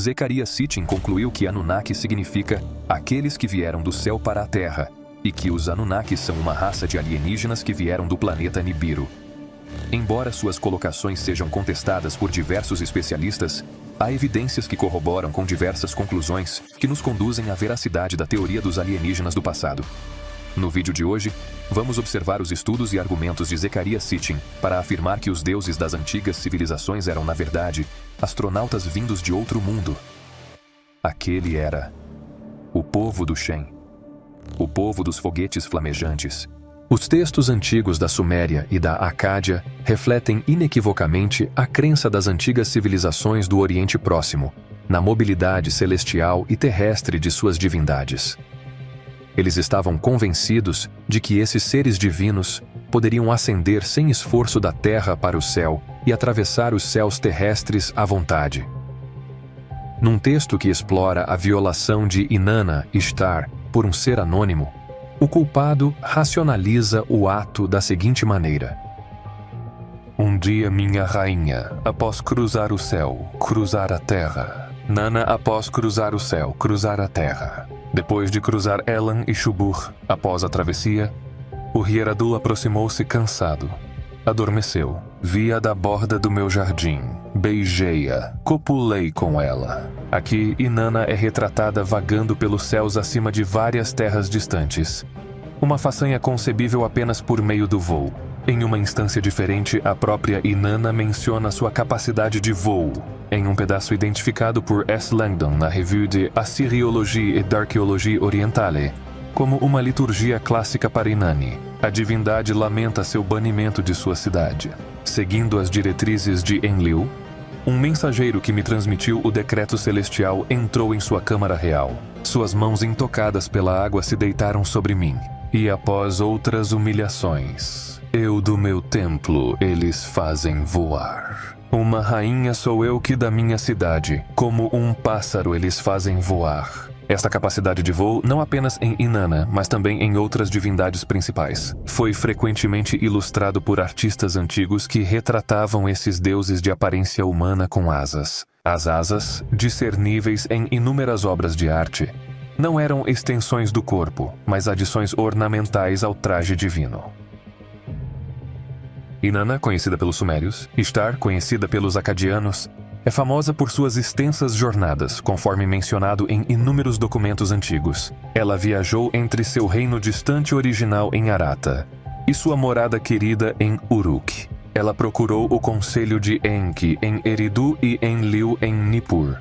Zecharia Sitchin concluiu que Anunnaki significa aqueles que vieram do céu para a Terra, e que os Anunnaki são uma raça de alienígenas que vieram do planeta Nibiru. Embora suas colocações sejam contestadas por diversos especialistas, há evidências que corroboram com diversas conclusões que nos conduzem à veracidade da teoria dos alienígenas do passado. No vídeo de hoje, vamos observar os estudos e argumentos de Zecharia Sitchin para afirmar que os deuses das antigas civilizações eram, na verdade, astronautas vindos de outro mundo. Aquele era o povo do Shem, o povo dos foguetes flamejantes. Os textos antigos da Suméria e da Acádia refletem inequivocamente a crença das antigas civilizações do Oriente Próximo na mobilidade celestial e terrestre de suas divindades. Eles estavam convencidos de que esses seres divinos poderiam ascender sem esforço da terra para o céu e atravessar os céus terrestres à vontade. Num texto que explora a violação de Inanna Ishtar por um ser anônimo, o culpado racionaliza o ato da seguinte maneira: um dia minha rainha, após cruzar o céu, cruzar a terra. Nana, após cruzar o céu, cruzar a terra. Depois de cruzar Elan e Shubur, após a travessia, o Hieradul aproximou-se cansado. Adormeceu. Vi-a da borda do meu jardim. Beijei-a. Copulei com ela. Aqui, Inanna é retratada vagando pelos céus acima de várias terras distantes. Uma façanha concebível apenas por meio do voo. Em uma instância diferente, a própria Inanna menciona sua capacidade de voo, em um pedaço identificado por S. Langdon na review de Assyriologie et d'Archéologie Orientale, como uma liturgia clássica para Inanni. A divindade lamenta seu banimento de sua cidade. Seguindo as diretrizes de Enlil, um mensageiro que me transmitiu o decreto celestial entrou em sua câmara real. Suas mãos intocadas pela água se deitaram sobre mim, e após outras humilhações, eu do meu templo eles fazem voar. Uma rainha sou eu que da minha cidade, como um pássaro eles fazem voar. Esta capacidade de voo não apenas em Inanna, mas também em outras divindades principais. Foi frequentemente ilustrado por artistas antigos que retratavam esses deuses de aparência humana com asas. As asas, discerníveis em inúmeras obras de arte, não eram extensões do corpo, mas adições ornamentais ao traje divino. Inanna, conhecida pelos sumérios, Ishtar, conhecida pelos acadianos, é famosa por suas extensas jornadas, conforme mencionado em inúmeros documentos antigos. Ela viajou entre seu reino distante original em Arata e sua morada querida em Uruk. Ela procurou o conselho de Enki em Eridu e Enlil em Nippur,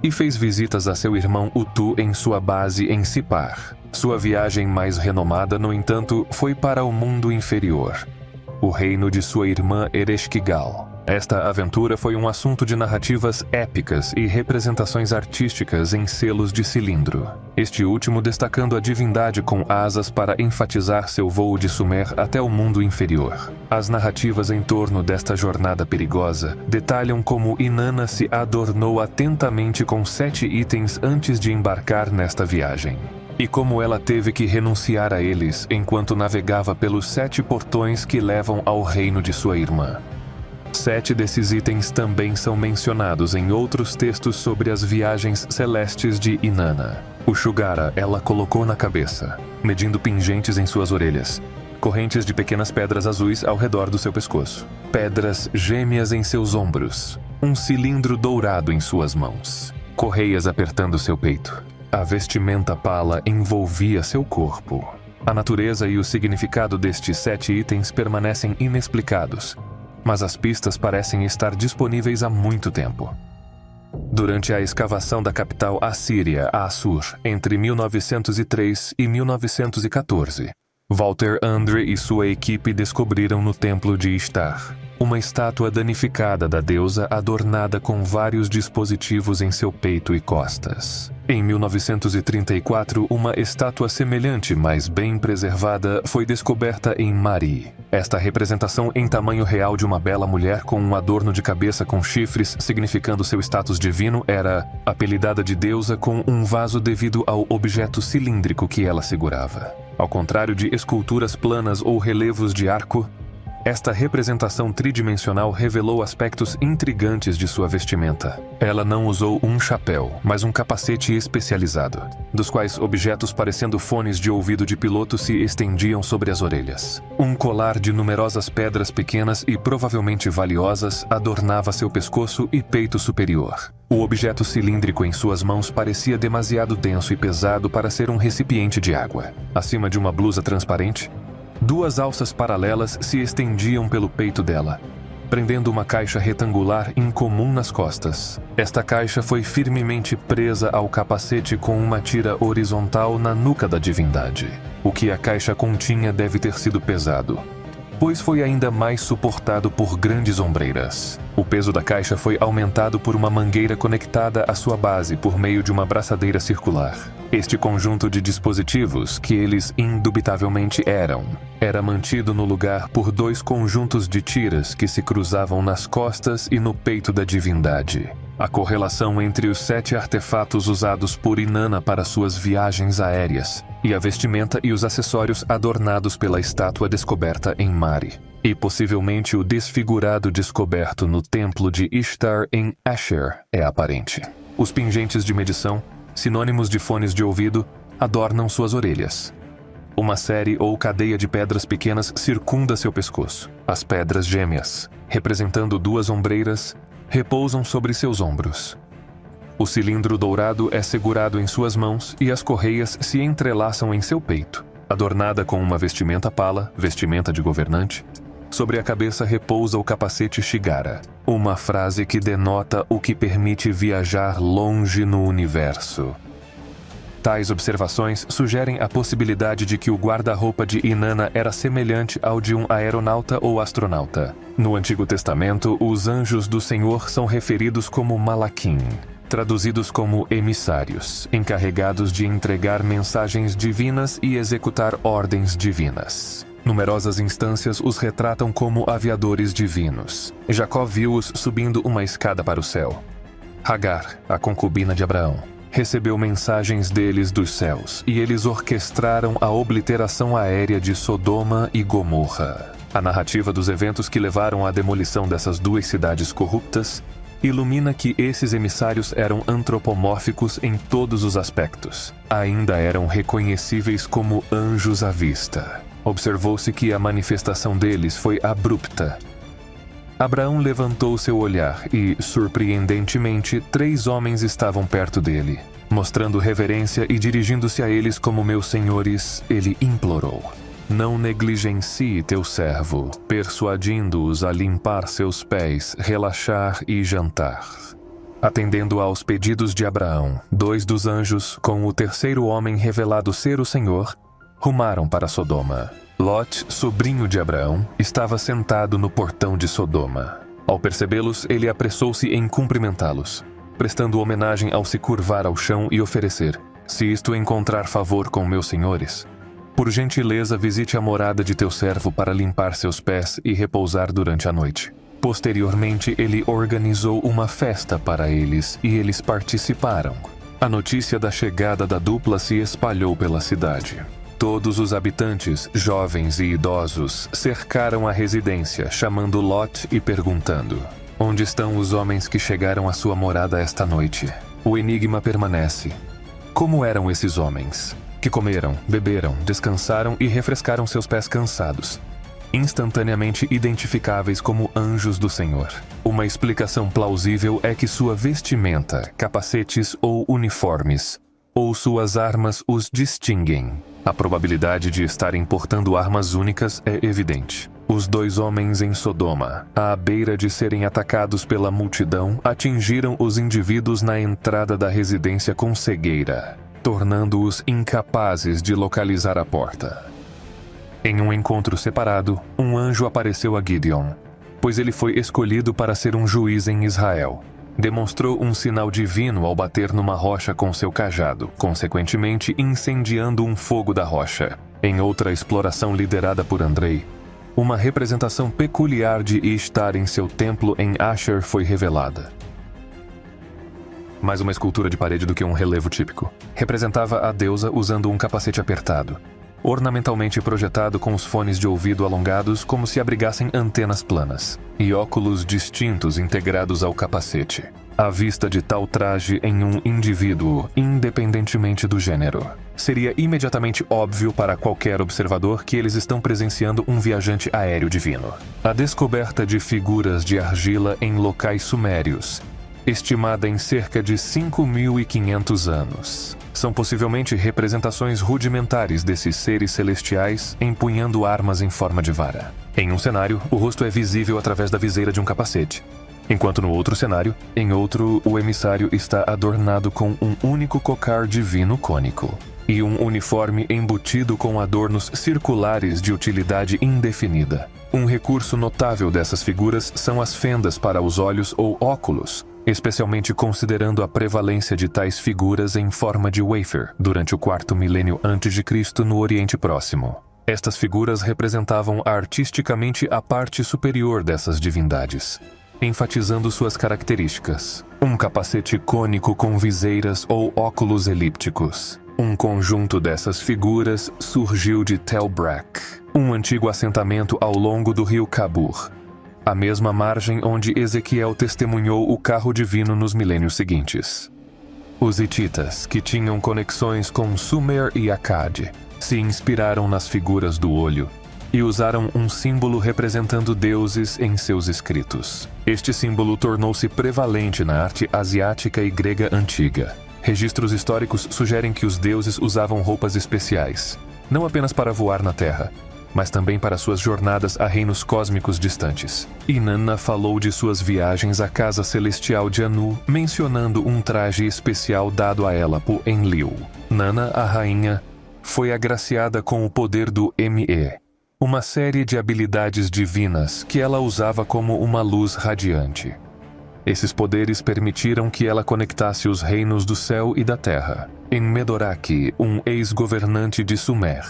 e fez visitas a seu irmão Utu em sua base em Sipar. Sua viagem mais renomada, no entanto, foi para o mundo inferior, o reino de sua irmã Ereshkigal. Esta aventura foi um assunto de narrativas épicas e representações artísticas em selos de cilindro, este último destacando a divindade com asas para enfatizar seu voo de Sumer até o mundo inferior. As narrativas em torno desta jornada perigosa detalham como Inanna se adornou atentamente com 7 itens antes de embarcar nesta viagem, e como ela teve que renunciar a eles enquanto navegava pelos 7 portões que levam ao reino de sua irmã. 7 desses itens também são mencionados em outros textos sobre as viagens celestes de Inanna. O Shugara ela colocou na cabeça, medindo pingentes em suas orelhas, correntes de pequenas pedras azuis ao redor do seu pescoço, pedras gêmeas em seus ombros, um cilindro dourado em suas mãos, correias apertando seu peito. A vestimenta pala envolvia seu corpo. A natureza e o significado destes 7 itens permanecem inexplicados, mas as pistas parecem estar disponíveis há muito tempo. Durante a escavação da capital assíria, Assur, entre 1903 e 1914, Walter Andre e sua equipe descobriram no templo de Ishtar uma estátua danificada da deusa adornada com vários dispositivos em seu peito e costas. Em 1934, uma estátua semelhante, mas bem preservada, foi descoberta em Mari. Esta representação em tamanho real de uma bela mulher com um adorno de cabeça com chifres, significando seu status divino, era apelidada de deusa com um vaso devido ao objeto cilíndrico que ela segurava. Ao contrário de esculturas planas ou relevos de arco, Esta representação tridimensional revelou aspectos intrigantes de sua vestimenta. Ela não usou um chapéu, mas um capacete especializado, dos quais objetos parecendo fones de ouvido de piloto se estendiam sobre as orelhas. Um colar de numerosas pedras pequenas e provavelmente valiosas adornava seu pescoço e peito superior. O objeto cilíndrico em suas mãos parecia demasiado denso e pesado para ser um recipiente de água. Acima de uma blusa transparente, 2 alças paralelas se estendiam pelo peito dela, prendendo uma caixa retangular incomum nas costas. Esta caixa foi firmemente presa ao capacete com uma tira horizontal na nuca da divindade. O que a caixa continha deve ter sido pesado, pois foi ainda mais suportado por grandes ombreiras. O peso da caixa foi aumentado por uma mangueira conectada à sua base por meio de uma braçadeira circular. Este conjunto de dispositivos, que eles indubitavelmente eram, era mantido no lugar por 2 conjuntos de tiras que se cruzavam nas costas e no peito da divindade. A correlação entre os 7 artefatos usados por Inanna para suas viagens aéreas e a vestimenta e os acessórios adornados pela estátua descoberta em Mari, e possivelmente o desfigurado descoberto no templo de Ishtar em Asher, é aparente. Os pingentes de medição, sinônimos de fones de ouvido, adornam suas orelhas. Uma série ou cadeia de pedras pequenas circunda seu pescoço. As pedras gêmeas, representando 2 ombreiras, repousam sobre seus ombros. O cilindro dourado é segurado em suas mãos e as correias se entrelaçam em seu peito. Adornada com uma vestimenta pala, vestimenta de governante, sobre a cabeça repousa o capacete Shigara, uma frase que denota o que permite viajar longe no universo. Tais observações sugerem a possibilidade de que o guarda-roupa de Inanna era semelhante ao de um aeronauta ou astronauta. No Antigo Testamento, os anjos do Senhor são referidos como Malaquim, traduzidos como emissários, encarregados de entregar mensagens divinas e executar ordens divinas. Numerosas instâncias os retratam como aviadores divinos. Jacó viu-os subindo uma escada para o céu. Hagar, a concubina de Abraão, recebeu mensagens deles dos céus, e eles orquestraram a obliteração aérea de Sodoma e Gomorra. A narrativa dos eventos que levaram à demolição dessas 2 cidades corruptas ilumina que esses emissários eram antropomórficos em todos os aspectos. Ainda eram reconhecíveis como anjos à vista. Observou-se que a manifestação deles foi abrupta. Abraão levantou seu olhar e, surpreendentemente, 3 homens estavam perto dele. Mostrando reverência e dirigindo-se a eles como meus senhores, ele implorou: não negligencie teu servo, persuadindo-os a limpar seus pés, relaxar e jantar. Atendendo aos pedidos de Abraão, 2 dos anjos, com o 3º homem revelado ser o Senhor, rumaram para Sodoma. Lot, sobrinho de Abraão, estava sentado no portão de Sodoma. Ao percebê-los, ele apressou-se em cumprimentá-los, prestando homenagem ao se curvar ao chão e oferecer: se isto encontrar favor com meus senhores, por gentileza visite a morada de teu servo para limpar seus pés e repousar durante a noite. Posteriormente, ele organizou uma festa para eles e eles participaram. A notícia da chegada da dupla se espalhou pela cidade. Todos os habitantes, jovens e idosos, cercaram a residência, chamando Lot e perguntando: onde estão os homens que chegaram à sua morada esta noite? O enigma permanece. Como eram esses homens? Que comeram, beberam, descansaram e refrescaram seus pés cansados, instantaneamente identificáveis como anjos do Senhor. Uma explicação plausível é que sua vestimenta, capacetes ou uniformes, ou suas armas os distinguem. A probabilidade de estarem portando armas únicas é evidente. Os 2 homens em Sodoma, à beira de serem atacados pela multidão, atingiram os indivíduos na entrada da residência com cegueira, tornando-os incapazes de localizar a porta. Em um encontro separado, um anjo apareceu a Gideon, pois ele foi escolhido para ser um juiz em Israel. Demonstrou um sinal divino ao bater numa rocha com seu cajado, consequentemente incendiando um fogo da rocha. Em outra exploração liderada por Andrei, uma representação peculiar de Ishtar em seu templo em Asher foi revelada. Mais uma escultura de parede do que um relevo típico. Representava a deusa usando um capacete apertado. ornamentalmente projetado com os fones de ouvido alongados como se abrigassem antenas planas, e óculos distintos integrados ao capacete. A vista de tal traje em um indivíduo, independentemente do gênero, seria imediatamente óbvio para qualquer observador que eles estão presenciando um viajante aéreo divino. A descoberta de figuras de argila em locais sumérios, estimada em cerca de 5.500 anos, são possivelmente representações rudimentares desses seres celestiais empunhando armas em forma de vara. Em um cenário, o rosto é visível através da viseira de um capacete, enquanto no outro cenário, o emissário está adornado com um único cocar divino cônico e um uniforme embutido com adornos circulares de utilidade indefinida. Um recurso notável dessas figuras são as fendas para os olhos ou óculos, especialmente considerando a prevalência de tais figuras em forma de wafer durante o 4º milênio a.C. no Oriente Próximo. Estas figuras representavam artisticamente a parte superior dessas divindades, enfatizando suas características. Um capacete cônico com viseiras ou óculos elípticos. Um conjunto dessas figuras surgiu de Tel Brak, um antigo assentamento ao longo do rio Kabur, a mesma margem onde Ezequiel testemunhou o carro divino nos milênios seguintes. Os hititas, que tinham conexões com Sumer e Akkad, se inspiraram nas figuras do olho e usaram um símbolo representando deuses em seus escritos. Este símbolo tornou-se prevalente na arte asiática e grega antiga. Registros históricos sugerem que os deuses usavam roupas especiais, não apenas para voar na Terra, mas também para suas jornadas a reinos cósmicos distantes. Inanna falou de suas viagens à casa celestial de Anu, mencionando um traje especial dado a ela por Enlil. Nanna, a rainha, foi agraciada com o poder do Me, uma série de habilidades divinas que ela usava como uma luz radiante. Esses poderes permitiram que ela conectasse os reinos do céu e da terra. Enmedorak, um ex-governante de Sumer,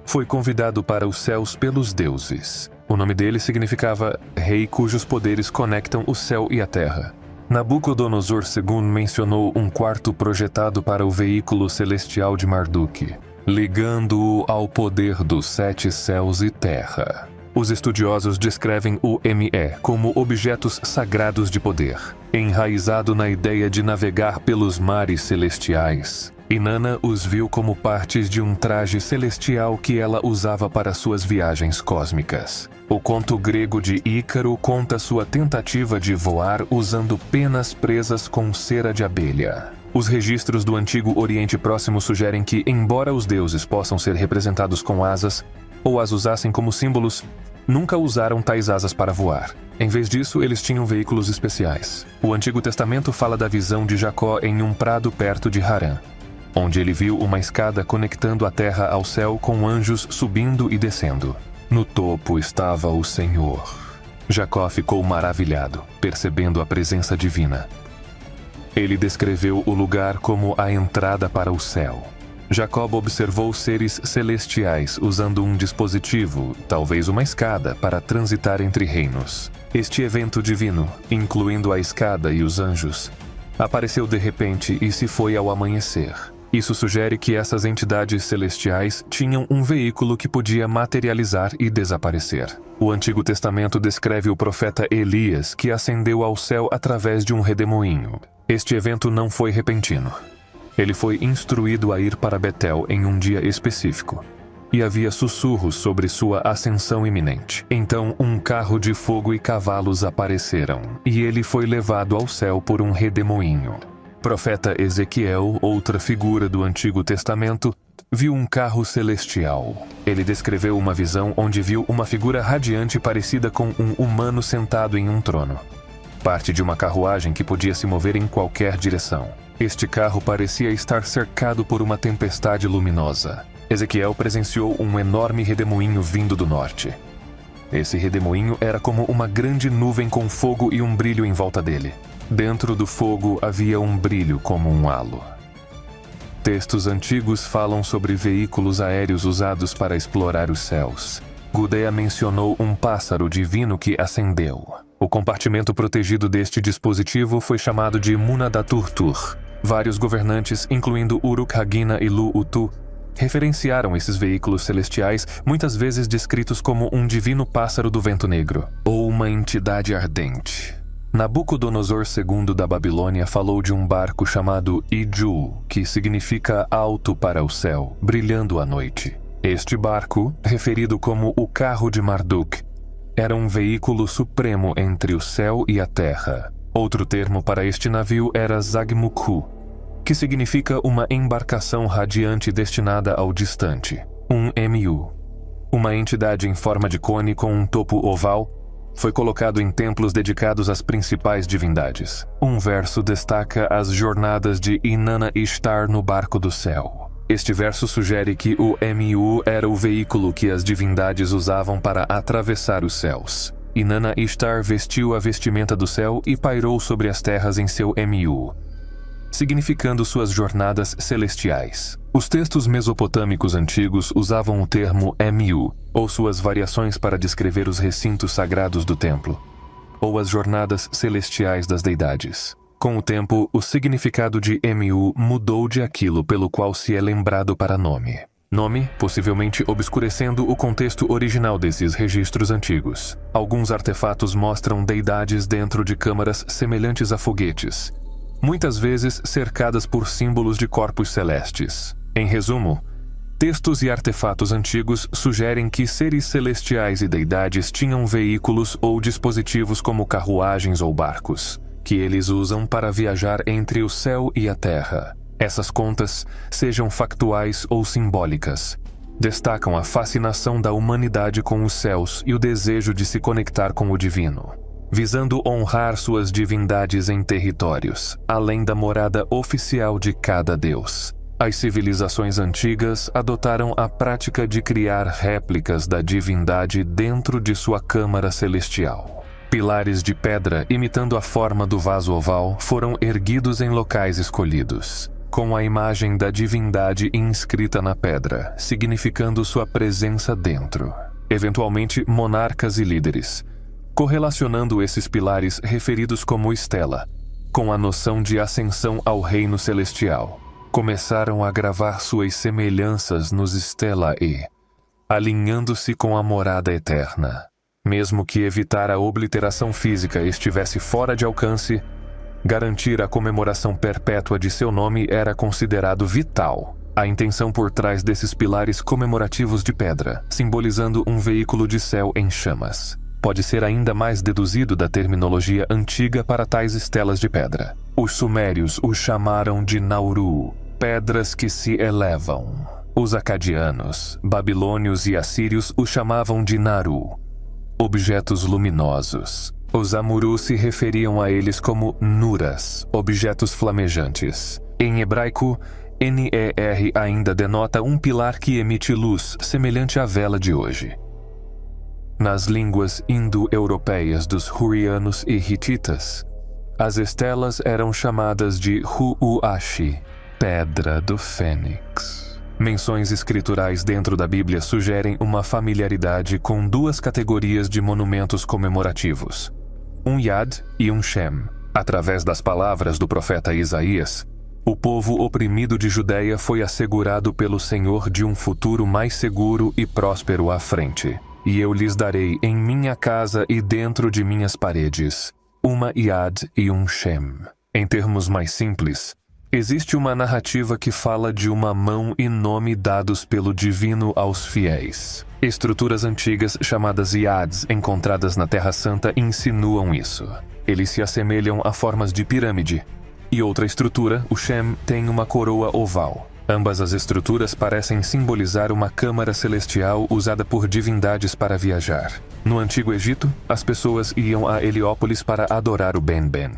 foi convidado para os céus pelos deuses. O nome dele significava rei cujos poderes conectam o céu e a terra. Nabucodonosor II mencionou um quarto projetado para o veículo celestial de Marduk, ligando-o ao poder dos 7 céus e terra. Os estudiosos descrevem o Me como objetos sagrados de poder, enraizado na ideia de navegar pelos mares celestiais. Inanna os viu como partes de um traje celestial que ela usava para suas viagens cósmicas. O conto grego de Ícaro conta sua tentativa de voar usando penas presas com cera de abelha. Os registros do Antigo Oriente Próximo sugerem que, embora os deuses possam ser representados com asas, ou as usassem como símbolos, nunca usaram tais asas para voar. Em vez disso, eles tinham veículos especiais. O Antigo Testamento fala da visão de Jacó em um prado perto de Harã, onde ele viu uma escada conectando a terra ao céu com anjos subindo e descendo. No topo estava o Senhor. Jacó ficou maravilhado, percebendo a presença divina. Ele descreveu o lugar como a entrada para o céu. Jacob observou seres celestiais usando um dispositivo, talvez uma escada, para transitar entre reinos. Este evento divino, incluindo a escada e os anjos, apareceu de repente e se foi ao amanhecer. Isso sugere que essas entidades celestiais tinham um veículo que podia materializar e desaparecer. O Antigo Testamento descreve o profeta Elias, que ascendeu ao céu através de um redemoinho. Este evento não foi repentino. Ele foi instruído a ir para Betel em um dia específico, e havia sussurros sobre sua ascensão iminente. Então um carro de fogo e cavalos apareceram, e ele foi levado ao céu por um redemoinho. Profeta Ezequiel, outra figura do Antigo Testamento, viu um carro celestial. Ele descreveu uma visão onde viu uma figura radiante parecida com um humano sentado em um trono, parte de uma carruagem que podia se mover em qualquer direção. Este carro parecia estar cercado por uma tempestade luminosa. Ezequiel presenciou um enorme redemoinho vindo do norte. Esse redemoinho era como uma grande nuvem com fogo e um brilho em volta dele. Dentro do fogo havia um brilho como um halo. Textos antigos falam sobre veículos aéreos usados para explorar os céus. Gudea mencionou um pássaro divino que ascendeu. O compartimento protegido deste dispositivo foi chamado de Munadaturtur. Vários governantes, incluindo Uruk-Hagina e Lu-Utu, referenciaram esses veículos celestiais, muitas vezes descritos como um divino pássaro do vento negro, ou uma entidade ardente. Nabucodonosor II da Babilônia falou de um barco chamado Iju, que significa alto para o céu, brilhando à noite. Este barco, referido como o carro de Marduk, era um veículo supremo entre o céu e a terra. Outro termo para este navio era Zagmuku, que significa uma embarcação radiante destinada ao distante, um MU. Uma entidade em forma de cone com um topo oval, foi colocado em templos dedicados às principais divindades. Um verso destaca as jornadas de Inanna Ishtar no barco do céu. Este verso sugere que o MU era o veículo que as divindades usavam para atravessar os céus. Inanna Ishtar vestiu a vestimenta do céu e pairou sobre as terras em seu MU, significando suas jornadas celestiais. Os textos mesopotâmicos antigos usavam o termo MU, ou suas variações para descrever os recintos sagrados do templo, ou as jornadas celestiais das deidades. Com o tempo, o significado de MU mudou de aquilo pelo qual se é lembrado para nome. Nome, possivelmente obscurecendo o contexto original desses registros antigos. Alguns artefatos mostram deidades dentro de câmaras semelhantes a foguetes, muitas vezes cercadas por símbolos de corpos celestes. Em resumo, textos e artefatos antigos sugerem que seres celestiais e deidades tinham veículos ou dispositivos como carruagens ou barcos, que eles usam para viajar entre o céu e a terra. Essas contas, sejam factuais ou simbólicas, destacam a fascinação da humanidade com os céus e o desejo de se conectar com o divino, visando honrar suas divindades em territórios, além da morada oficial de cada deus. As civilizações antigas adotaram a prática de criar réplicas da divindade dentro de sua câmara celestial. Pilares de pedra imitando a forma do vaso oval foram erguidos em locais escolhidos, com a imagem da divindade inscrita na pedra, significando sua presença dentro. Eventualmente, monarcas e líderes, correlacionando esses pilares referidos como estela, com a noção de ascensão ao reino celestial, começaram a gravar suas semelhanças nos stelae, alinhando-se com a morada eterna. Mesmo que evitar a obliteração física estivesse fora de alcance, garantir a comemoração perpétua de seu nome era considerado vital. A intenção por trás desses pilares comemorativos de pedra, simbolizando um veículo de céu em chamas, pode ser ainda mais deduzido da terminologia antiga para tais estelas de pedra. Os sumérios os chamaram de Nauru, pedras que se elevam. Os acadianos, babilônios e assírios os chamavam de Naru, objetos luminosos. Os Amurus se referiam a eles como Nuras, objetos flamejantes. Em hebraico, Ner ainda denota um pilar que emite luz, semelhante à vela de hoje. Nas línguas indo-europeias dos Hurrianos e Hititas, as estelas eram chamadas de Hu'uashi, pedra do fênix. Menções escriturais dentro da Bíblia sugerem uma familiaridade com duas categorias de monumentos comemorativos, um Yad e um Shem. Através das palavras do profeta Isaías, o povo oprimido de Judeia foi assegurado pelo Senhor de um futuro mais seguro e próspero à frente. E eu lhes darei em minha casa e dentro de minhas paredes uma Yad e um Shem. Em termos mais simples, existe uma narrativa que fala de uma mão e nome dados pelo divino aos fiéis. Estruturas antigas chamadas Yads encontradas na Terra Santa insinuam isso. Eles se assemelham a formas de pirâmide. E outra estrutura, o Shem, tem uma coroa oval. Ambas as estruturas parecem simbolizar uma câmara celestial usada por divindades para viajar. No Antigo Egito, as pessoas iam a Heliópolis para adorar o Ben-Ben,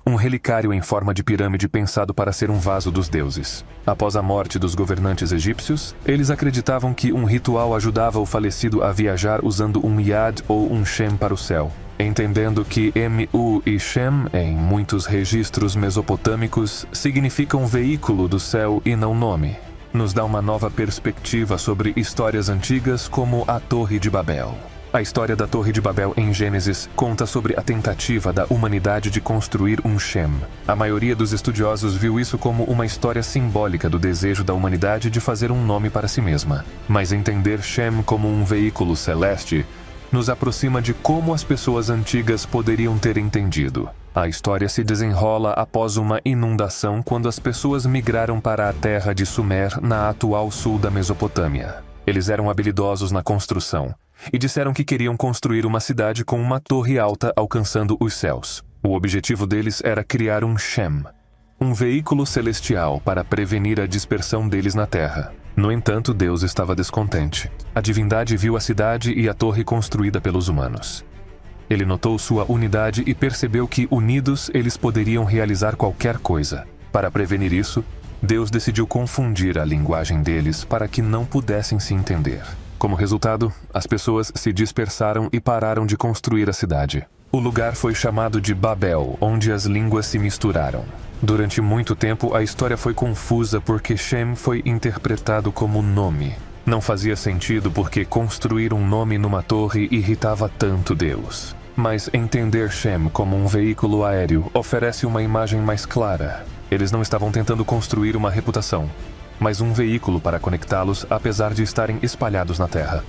um relicário em forma de pirâmide pensado para ser um vaso dos deuses. Após a morte dos governantes egípcios, eles acreditavam que um ritual ajudava o falecido a viajar usando um Yad ou um Shem para o céu. Entendendo que Mu e Shem, em muitos registros mesopotâmicos, significam veículo do céu e não nome, nos dá uma nova perspectiva sobre histórias antigas como a Torre de Babel. A história da Torre de Babel em Gênesis conta sobre a tentativa da humanidade de construir um Shem. A maioria dos estudiosos viu isso como uma história simbólica do desejo da humanidade de fazer um nome para si mesma. Mas entender Shem como um veículo celeste nos aproxima de como as pessoas antigas poderiam ter entendido. A história se desenrola após uma inundação quando as pessoas migraram para a terra de Sumer, na atual sul da Mesopotâmia. Eles eram habilidosos na construção e disseram que queriam construir uma cidade com uma torre alta alcançando os céus. O objetivo deles era criar um Shem, um veículo celestial para prevenir a dispersão deles na terra. No entanto, Deus estava descontente. A divindade viu a cidade e a torre construída pelos humanos. Ele notou sua unidade e percebeu que, unidos, eles poderiam realizar qualquer coisa. Para prevenir isso, Deus decidiu confundir a linguagem deles para que não pudessem se entender. Como resultado, as pessoas se dispersaram e pararam de construir a cidade. O lugar foi chamado de Babel, onde as línguas se misturaram. Durante muito tempo, a história foi confusa porque Shem foi interpretado como nome. Não fazia sentido porque construir um nome numa torre irritava tanto Deus. Mas entender Shem como um veículo aéreo oferece uma imagem mais clara. Eles não estavam tentando construir uma reputação, mas um veículo para conectá-los apesar de estarem espalhados na terra.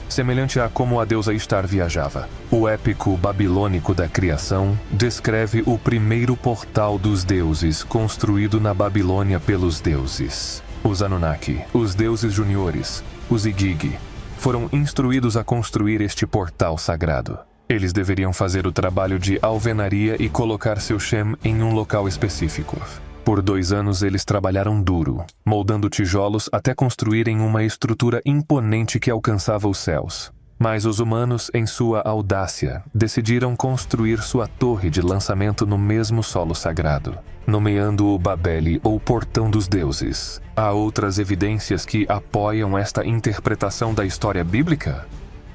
Semelhante a como a deusa Ishtar viajava. O épico babilônico da criação descreve o primeiro portal dos deuses construído na Babilônia pelos deuses. Os Anunnaki, os deuses juniores, os Igigi, foram instruídos a construir este portal sagrado. Eles deveriam fazer o trabalho de alvenaria e colocar seu Shem em um local específico. Por 2 anos eles trabalharam duro, moldando tijolos até construírem uma estrutura imponente que alcançava os céus. Mas os humanos, em sua audácia, decidiram construir sua torre de lançamento no mesmo solo sagrado, nomeando-o Babel, ou Portão dos Deuses. Há outras evidências que apoiam esta interpretação da história bíblica?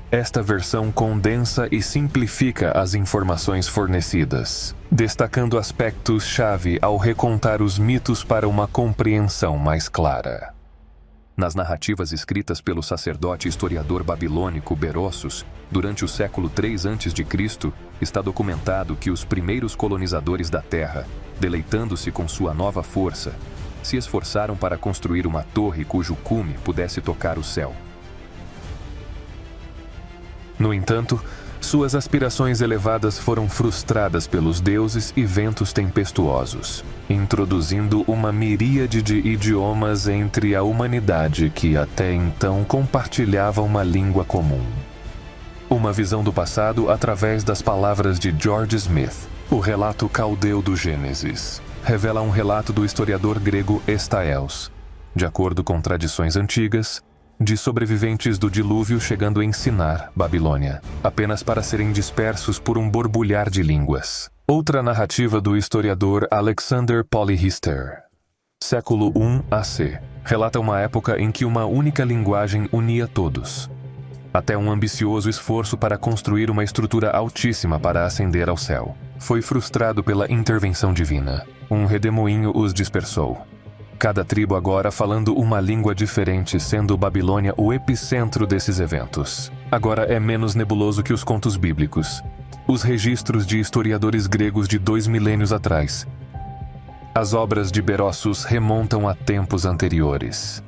Esta versão condensa e simplifica as informações fornecidas, destacando aspectos-chave ao recontar os mitos para uma compreensão mais clara. Nas narrativas escritas pelo sacerdote historiador babilônico Berossus, durante o século III a.C., está documentado que os primeiros colonizadores da Terra, deleitando-se com sua nova força, se esforçaram para construir uma torre cujo cume pudesse tocar o céu. No entanto, suas aspirações elevadas foram frustradas pelos deuses e ventos tempestuosos, introduzindo uma miríade de idiomas entre a humanidade que até então compartilhava uma língua comum. Uma visão do passado através das palavras de George Smith, o relato caldeu do Gênesis, revela um relato do historiador grego Estaels, de acordo com tradições antigas, de sobreviventes do dilúvio chegando em Sinar, Babilônia, apenas para serem dispersos por um borbulhar de línguas. Outra narrativa do historiador Alexander Polyhister, século I AC, relata uma época em que uma única linguagem unia todos, até um ambicioso esforço para construir uma estrutura altíssima para ascender ao céu. Foi frustrado pela intervenção divina. Um redemoinho os dispersou. Cada tribo agora falando uma língua diferente, sendo Babilônia o epicentro desses eventos. Agora é menos nebuloso que os contos bíblicos, os registros de historiadores gregos de 2 milênios atrás. As obras de Berossus remontam a tempos anteriores.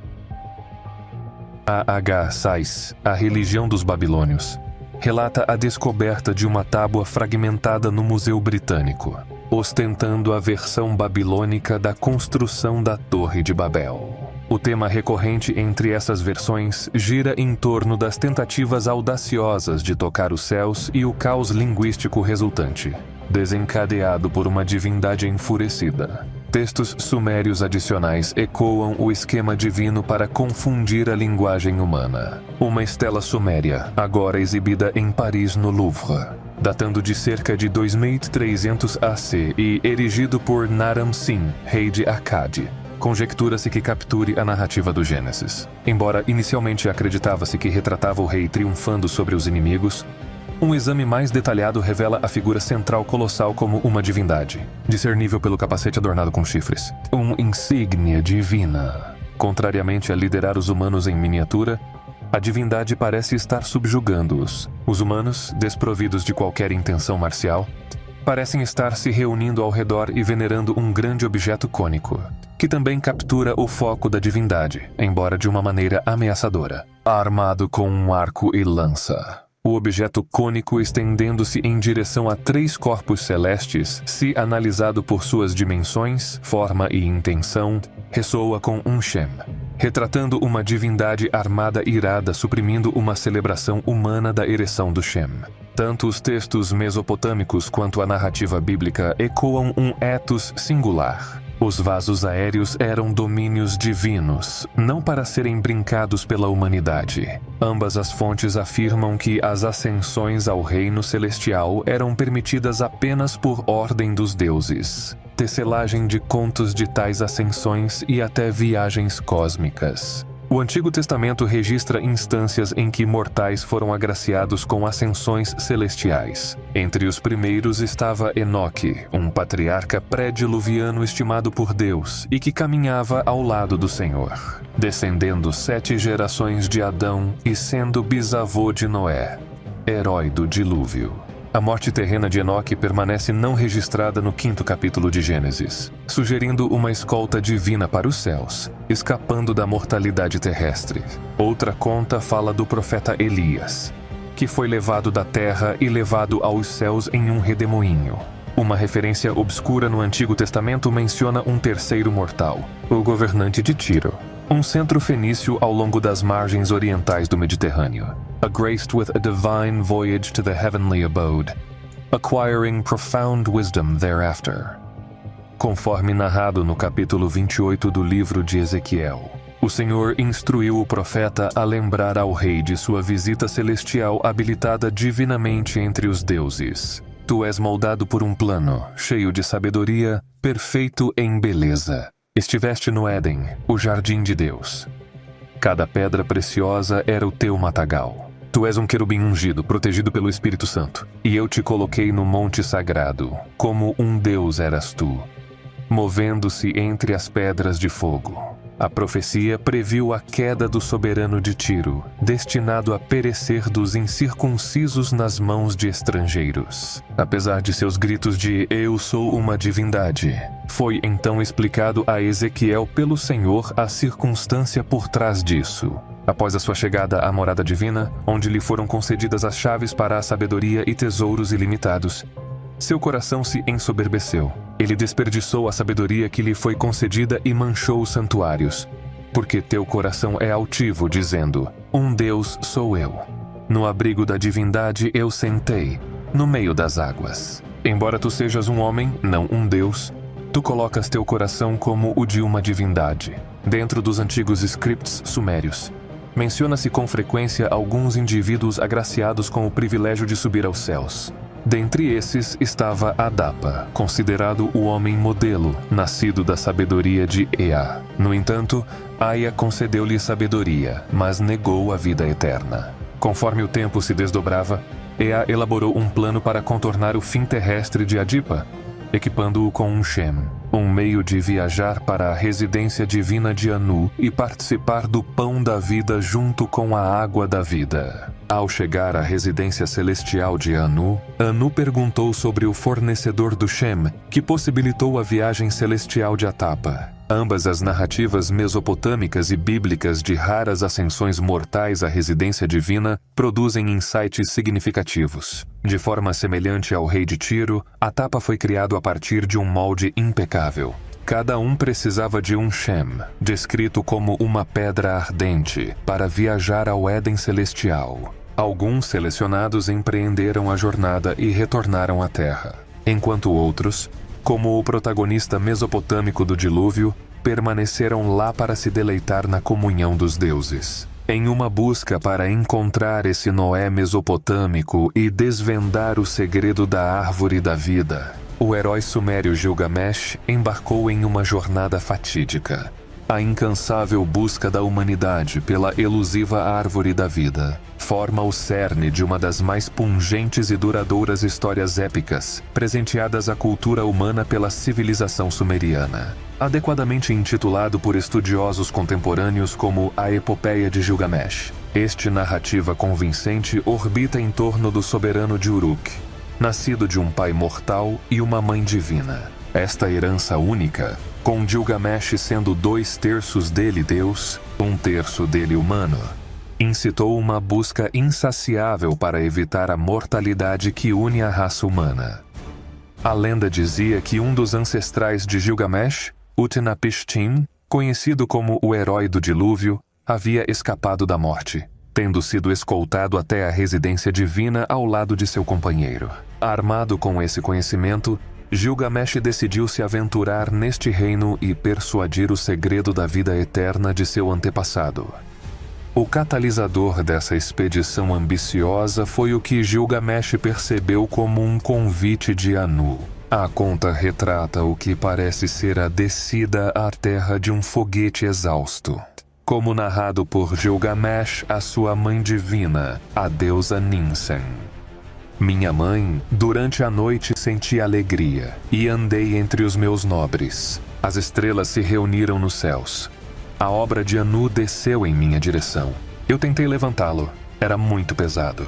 A.H. Sais, A Religião dos Babilônios, relata a descoberta de uma tábua fragmentada no Museu Britânico, ostentando a versão babilônica da construção da Torre de Babel. O tema recorrente entre essas versões gira em torno das tentativas audaciosas de tocar os céus e o caos linguístico resultante, desencadeado por uma divindade enfurecida. Textos sumérios adicionais ecoam o esquema divino para confundir a linguagem humana. Uma estela suméria, agora exibida em Paris no Louvre, datando de cerca de 2300 AC e erigido por Naram-Sin, rei de Akkad. Conjectura-se que capture a narrativa do Gênesis. Embora inicialmente acreditava-se que retratava o rei triunfando sobre os inimigos, um exame mais detalhado revela a figura central colossal como uma divindade, discernível pelo capacete adornado com chifres. Insígnia divina. Contrariamente a liderar os humanos em miniatura, A divindade parece estar subjugando-os. Os humanos, desprovidos de qualquer intenção marcial, parecem estar se reunindo ao redor e venerando um grande objeto cônico, que também captura o foco da divindade, embora de uma maneira ameaçadora. Armado com um arco e lança. O objeto cônico, estendendo-se em direção a 3 corpos celestes, se analisado por suas dimensões, forma e intenção, ressoa com um Shem, retratando uma divindade armada irada suprimindo uma celebração humana da ereção do Shem. Tanto os textos mesopotâmicos quanto a narrativa bíblica ecoam um ethos singular. Os vasos aéreos eram domínios divinos, não para serem brincados pela humanidade. Ambas as fontes afirmam que as ascensões ao reino celestial eram permitidas apenas por ordem dos deuses. Tecelagem de contos de tais ascensões e até viagens cósmicas. O Antigo Testamento registra instâncias em que mortais foram agraciados com ascensões celestiais. Entre os primeiros estava Enoque, um patriarca pré-diluviano estimado por Deus e que caminhava ao lado do Senhor, descendendo 7 gerações de Adão e sendo bisavô de Noé, herói do dilúvio. A morte terrena de Enoque permanece não registrada no 5º capítulo de Gênesis, sugerindo uma escolta divina para os céus, escapando da mortalidade terrestre. Outra conta fala do profeta Elias, que foi levado da terra e levado aos céus em um redemoinho. Uma referência obscura no Antigo Testamento menciona um terceiro mortal, o governante de Tiro, um centro fenício ao longo das margens orientais do Mediterrâneo, graced with a divine voyage to the heavenly abode, acquiring profound wisdom thereafter. Conforme narrado no capítulo 28 do livro de Ezequiel, o Senhor instruiu o profeta a lembrar ao rei de sua visita celestial habilitada divinamente entre os deuses. Tu és moldado por um plano, cheio de sabedoria, perfeito em beleza. Estiveste no Éden, o jardim de Deus. Cada pedra preciosa era o teu matagal. Tu és um querubim ungido, protegido pelo Espírito Santo. E eu te coloquei no monte sagrado, como um Deus eras tu, movendo-se entre as pedras de fogo. A profecia previu a queda do soberano de Tiro, destinado a perecer dos incircuncisos nas mãos de estrangeiros. Apesar de seus gritos de "Eu sou uma divindade", foi então explicado a Ezequiel pelo Senhor a circunstância por trás disso. Após a sua chegada à morada divina, onde lhe foram concedidas as chaves para a sabedoria e tesouros ilimitados, seu coração se ensoberbeceu. Ele desperdiçou a sabedoria que lhe foi concedida e manchou os santuários. Porque teu coração é altivo, dizendo: um Deus sou eu. No abrigo da divindade eu sentei, no meio das águas. Embora tu sejas um homem, não um Deus, tu colocas teu coração como o de uma divindade. Dentro dos antigos scripts sumérios, menciona-se com frequência alguns indivíduos agraciados com o privilégio de subir aos céus. Dentre esses estava Adapa, considerado o homem modelo, nascido da sabedoria de Ea. No entanto, Aia concedeu-lhe sabedoria, mas negou a vida eterna. Conforme o tempo se desdobrava, Ea elaborou um plano para contornar o fim terrestre de Adipa, equipando-o com um Shem, um meio de viajar para a residência divina de Anu e participar do pão da vida junto com a água da vida. Ao chegar à residência celestial de Anu, Anu perguntou sobre o fornecedor do Shem, que possibilitou a viagem celestial de Atapa. Ambas as narrativas mesopotâmicas e bíblicas de raras ascensões mortais à residência divina produzem insights significativos. De forma semelhante ao rei de Tiro, Atapa foi criado a partir de um molde impecável. Cada um precisava de um Shem, descrito como uma pedra ardente, para viajar ao Éden celestial. Alguns selecionados empreenderam a jornada e retornaram à Terra, enquanto outros, como o protagonista mesopotâmico do dilúvio, permaneceram lá para se deleitar na comunhão dos deuses. Em uma busca para encontrar esse Noé mesopotâmico e desvendar o segredo da árvore da vida, o herói sumério Gilgamesh embarcou em uma jornada fatídica. A incansável busca da humanidade pela elusiva árvore da vida forma o cerne de uma das mais pungentes e duradouras histórias épicas presenteadas à cultura humana pela civilização sumeriana, adequadamente intitulado por estudiosos contemporâneos como a Epopeia de Gilgamesh. Este narrativa convincente orbita em torno do soberano de Uruk, nascido de um pai mortal e uma mãe divina. Esta herança única, com Gilgamesh sendo 2/3 dele Deus, 1/3 dele humano, incitou uma busca insaciável para evitar a mortalidade que une a raça humana. A lenda dizia que um dos ancestrais de Gilgamesh, Utnapishtim, conhecido como o herói do dilúvio, havia escapado da morte, tendo sido escoltado até a residência divina ao lado de seu companheiro. Armado com esse conhecimento, Gilgamesh decidiu se aventurar neste reino e persuadir o segredo da vida eterna de seu antepassado. O catalisador dessa expedição ambiciosa foi o que Gilgamesh percebeu como um convite de Anu. A conta retrata o que parece ser a descida à terra de um foguete exausto, como narrado por Gilgamesh à sua mãe divina, a deusa Ninsen. Minha mãe, durante a noite senti alegria e andei entre os meus nobres. As estrelas se reuniram nos céus. A obra de Anu desceu em minha direção. Eu tentei levantá-lo. Era muito pesado.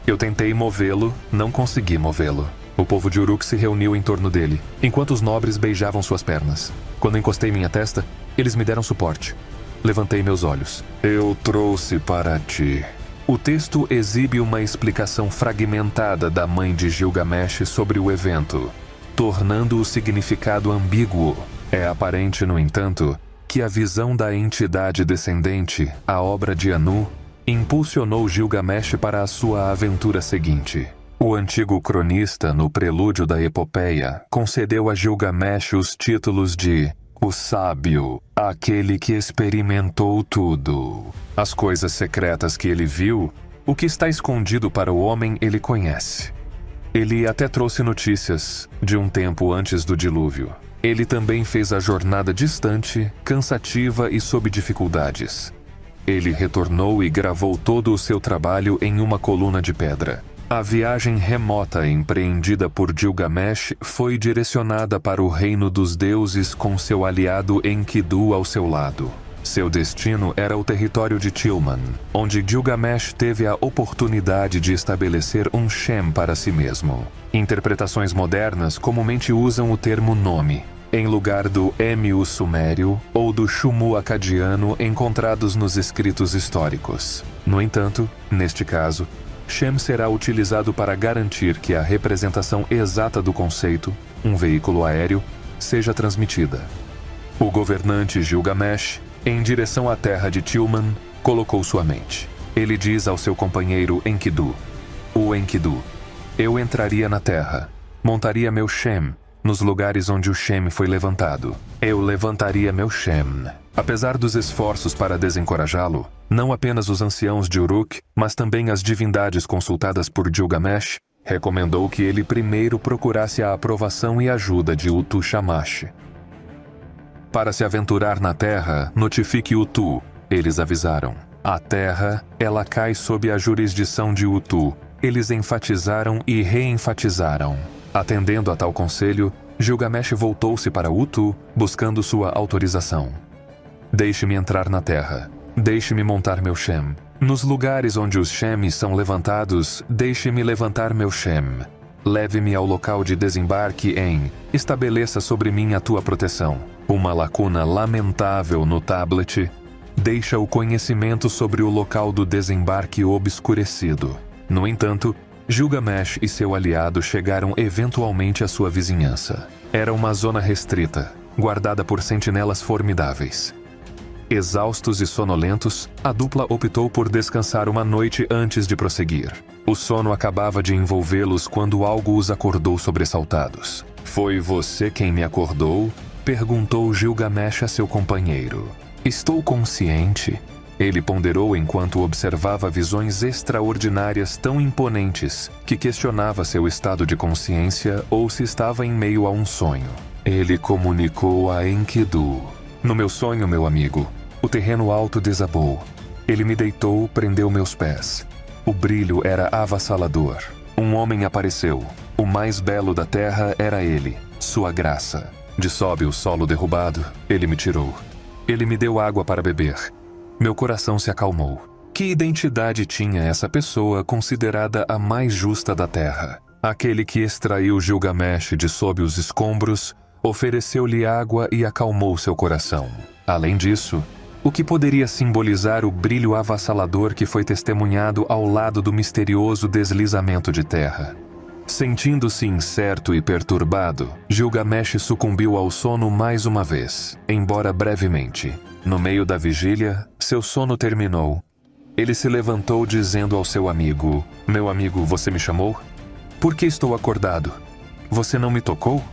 Eu tentei movê-lo, não consegui movê-lo. O povo de Uruk se reuniu em torno dele, enquanto os nobres beijavam suas pernas. Quando encostei minha testa, eles me deram suporte. Levantei meus olhos. Eu trouxe para ti. O texto exibe uma explicação fragmentada da mãe de Gilgamesh sobre o evento, tornando o significado ambíguo. É aparente, no entanto, que a visão da entidade descendente, a obra de Anu, impulsionou Gilgamesh para a sua aventura seguinte. O antigo cronista, no prelúdio da epopeia, concedeu a Gilgamesh os títulos de o sábio, aquele que experimentou tudo. As coisas secretas que ele viu, o que está escondido para o homem, ele conhece. Ele até trouxe notícias de um tempo antes do dilúvio. Ele também fez a jornada distante, cansativa e sob dificuldades. Ele retornou e gravou todo o seu trabalho em uma coluna de pedra. A viagem remota empreendida por Gilgamesh foi direcionada para o reino dos deuses com seu aliado Enkidu ao seu lado. Seu destino era o território de Tilman, onde Gilgamesh teve a oportunidade de estabelecer um Shem para si mesmo. Interpretações modernas comumente usam o termo nome, em lugar do Emu sumério ou do Shumu acadiano encontrados nos escritos históricos. No entanto, neste caso, Shem será utilizado para garantir que a representação exata do conceito, um veículo aéreo, seja transmitida. O governante Gilgamesh, em direção à terra de Tilman, colocou sua mente. Ele diz ao seu companheiro Enkidu, o Enkidu, eu entraria na terra, montaria meu Shem, nos lugares onde o Shem foi levantado. Eu levantaria meu Shem. Apesar dos esforços para desencorajá-lo, não apenas os anciãos de Uruk, mas também as divindades consultadas por Gilgamesh, recomendou que ele primeiro procurasse a aprovação e ajuda de Utu Shamash. Para se aventurar na terra, notifique Utu, eles avisaram. A terra, ela cai sob a jurisdição de Utu. Eles enfatizaram e reenfatizaram. Atendendo a tal conselho, Gilgamesh voltou-se para Utu, buscando sua autorização. Deixe-me entrar na terra. Deixe-me montar meu Shem. Nos lugares onde os Shems são levantados, deixe-me levantar meu Shem. Leve-me ao local de desembarque estabeleça sobre mim a tua proteção. Uma lacuna lamentável no tablet deixa o conhecimento sobre o local do desembarque obscurecido. No entanto, Gilgamesh e seu aliado chegaram eventualmente à sua vizinhança. Era uma zona restrita, guardada por sentinelas formidáveis. Exaustos e sonolentos, a dupla optou por descansar uma noite antes de prosseguir. O sono acabava de envolvê-los quando algo os acordou sobressaltados. Foi você quem me acordou? Perguntou Gilgamesh a seu companheiro. Estou consciente. Ele ponderou enquanto observava visões extraordinárias tão imponentes que questionava seu estado de consciência ou se estava em meio a um sonho. Ele comunicou a Enkidu. No meu sonho, meu amigo, o terreno alto desabou. Ele me deitou, prendeu meus pés. O brilho era avassalador. Um homem apareceu. O mais belo da terra era ele, sua graça. De sob o solo derrubado, ele me tirou. Ele me deu água para beber. Meu coração se acalmou. Que identidade tinha essa pessoa considerada a mais justa da terra? Aquele que extraiu Gilgamesh de sob os escombros, ofereceu-lhe água e acalmou seu coração. Além disso, o que poderia simbolizar o brilho avassalador que foi testemunhado ao lado do misterioso deslizamento de terra? Sentindo-se incerto e perturbado, Gilgamesh sucumbiu ao sono mais uma vez, embora brevemente. No meio da vigília, seu sono terminou. Ele se levantou dizendo ao seu amigo: "Meu amigo, você me chamou? Por que estou acordado? Você não me tocou?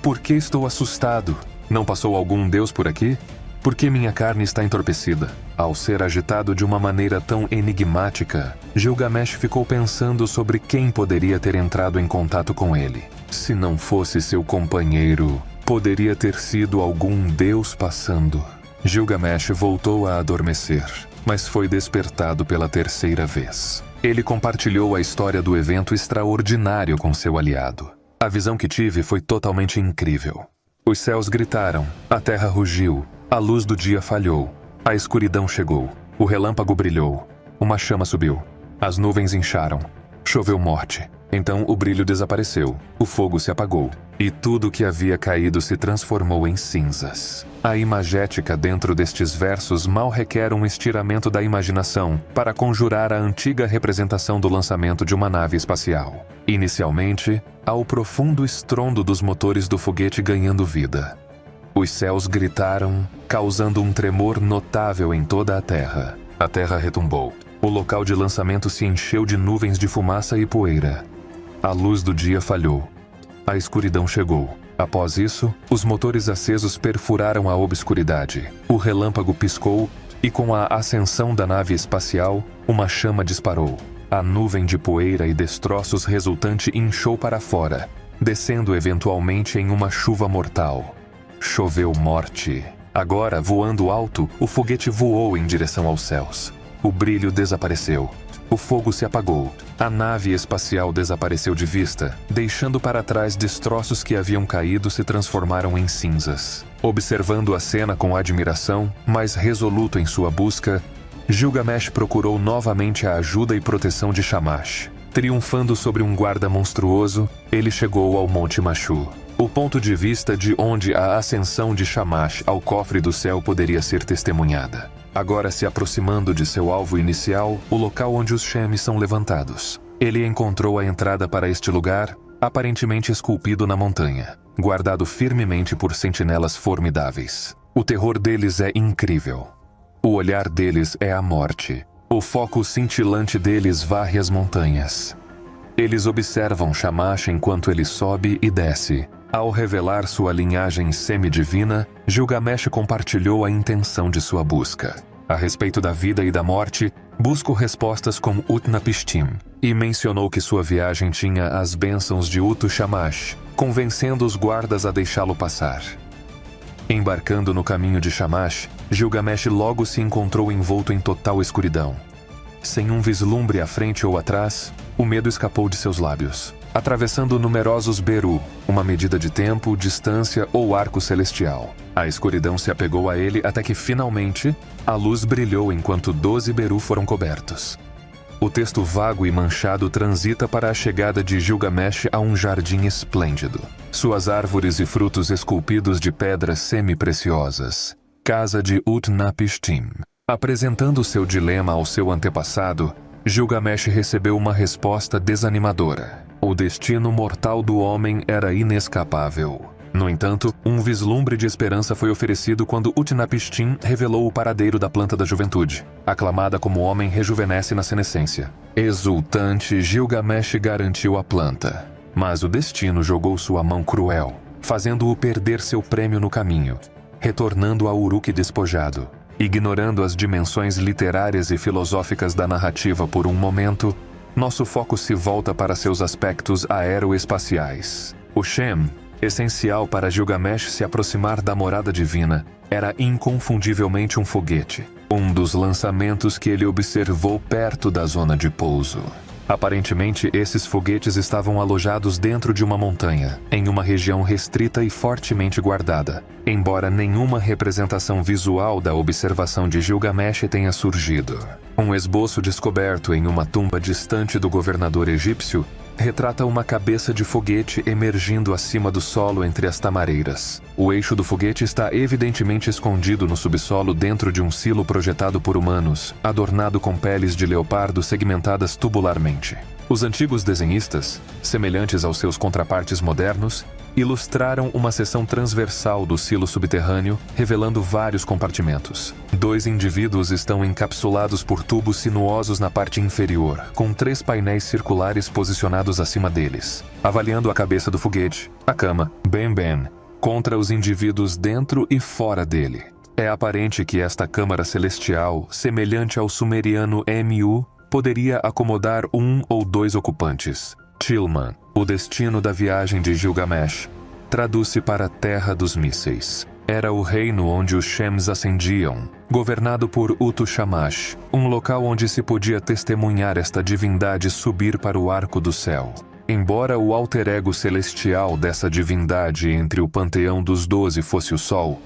Por que estou assustado? Não passou algum deus por aqui? Por que minha carne está entorpecida?" Ao ser agitado de uma maneira tão enigmática, Gilgamesh ficou pensando sobre quem poderia ter entrado em contato com ele. Se não fosse seu companheiro, poderia ter sido algum deus passando. Gilgamesh voltou a adormecer, mas foi despertado pela terceira vez. Ele compartilhou a história do evento extraordinário com seu aliado. A visão que tive foi totalmente incrível. Os céus gritaram, a terra rugiu, a luz do dia falhou, a escuridão chegou, o relâmpago brilhou, uma chama subiu, as nuvens incharam, choveu morte. Então o brilho desapareceu, o fogo se apagou, e tudo que havia caído se transformou em cinzas. A imagética dentro destes versos mal requer um estiramento da imaginação para conjurar a antiga representação do lançamento de uma nave espacial. Inicialmente, há o profundo estrondo dos motores do foguete ganhando vida. Os céus gritaram, causando um tremor notável em toda a Terra. A Terra retumbou. O local de lançamento se encheu de nuvens de fumaça e poeira. A luz do dia falhou. A escuridão chegou. Após isso, os motores acesos perfuraram a obscuridade. O relâmpago piscou e, com a ascensão da nave espacial, uma chama disparou. A nuvem de poeira e destroços resultante inchou para fora, descendo eventualmente em uma chuva mortal. Choveu morte. Agora, voando alto, o foguete voou em direção aos céus. O brilho desapareceu. O fogo se apagou. A nave espacial desapareceu de vista, deixando para trás destroços que haviam caído se transformaram em cinzas. Observando a cena com admiração, mas resoluto em sua busca, Gilgamesh procurou novamente a ajuda e proteção de Shamash. Triunfando sobre um guarda monstruoso, ele chegou ao Monte Machu. O ponto de vista de onde a ascensão de Shamash ao cofre do céu poderia ser testemunhada. Agora se aproximando de seu alvo inicial, o local onde os Shemes são levantados. Ele encontrou a entrada para este lugar, aparentemente esculpido na montanha, guardado firmemente por sentinelas formidáveis. O terror deles é incrível. O olhar deles é a morte. O foco cintilante deles varre as montanhas. Eles observam Shamash enquanto ele sobe e desce. Ao revelar sua linhagem semidivina, Gilgamesh compartilhou a intenção de sua busca. A respeito da vida e da morte, buscou respostas com Utnapishtim, e mencionou que sua viagem tinha as bênçãos de Shamash, convencendo os guardas a deixá-lo passar. Embarcando no caminho de Shamash, Gilgamesh logo se encontrou envolto em total escuridão. Sem um vislumbre à frente ou atrás, o medo escapou de seus lábios. Atravessando numerosos Beru, uma medida de tempo, distância ou arco celestial. A escuridão se apegou a ele até que, finalmente, a luz brilhou enquanto 12 Beru foram cobertos. O texto vago e manchado transita para a chegada de Gilgamesh a um jardim esplêndido. Suas árvores e frutos esculpidos de pedras semi-preciosas. Casa de Utnapishtim. Apresentando seu dilema ao seu antepassado, Gilgamesh recebeu uma resposta desanimadora. O destino mortal do homem era inescapável. No entanto, um vislumbre de esperança foi oferecido quando Utnapishtim revelou o paradeiro da planta da juventude, aclamada como homem rejuvenesce na senescência. Exultante, Gilgamesh garantiu a planta. Mas o destino jogou sua mão cruel, fazendo-o perder seu prêmio no caminho, retornando a Uruk despojado. Ignorando as dimensões literárias e filosóficas da narrativa por um momento, nosso foco se volta para seus aspectos aeroespaciais. O Shem, Essencial para Gilgamesh se aproximar da morada divina era inconfundivelmente um foguete, um dos lançamentos que ele observou perto da zona de pouso. Aparentemente, esses foguetes estavam alojados dentro de uma montanha, em uma região restrita e fortemente guardada, embora nenhuma representação visual da observação de Gilgamesh tenha surgido. Um esboço descoberto em uma tumba distante do governador egípcio retrata uma cabeça de foguete emergindo acima do solo entre as tamareiras. O eixo do foguete está evidentemente escondido no subsolo dentro de um silo projetado por humanos, adornado com peles de leopardo segmentadas tubularmente. Os antigos desenhistas, semelhantes aos seus contrapartes modernos, ilustraram uma seção transversal do silo subterrâneo, revelando vários compartimentos. 2 indivíduos estão encapsulados por tubos sinuosos na parte inferior, com 3 painéis circulares posicionados acima deles. Avaliando a cabeça do foguete, a cama, Ben, contra os indivíduos dentro e fora dele. É aparente que esta câmara celestial, semelhante ao sumeriano Mu, poderia acomodar 1 ou 2 ocupantes. Tilman, o destino da viagem de Gilgamesh, traduz-se para a Terra dos Mísseis. Era o reino onde os Shems ascendiam, governado por Utu-Shamash, um local onde se podia testemunhar esta divindade subir para o arco do céu. Embora o alter ego celestial dessa divindade entre o panteão dos 12 fosse o Sol,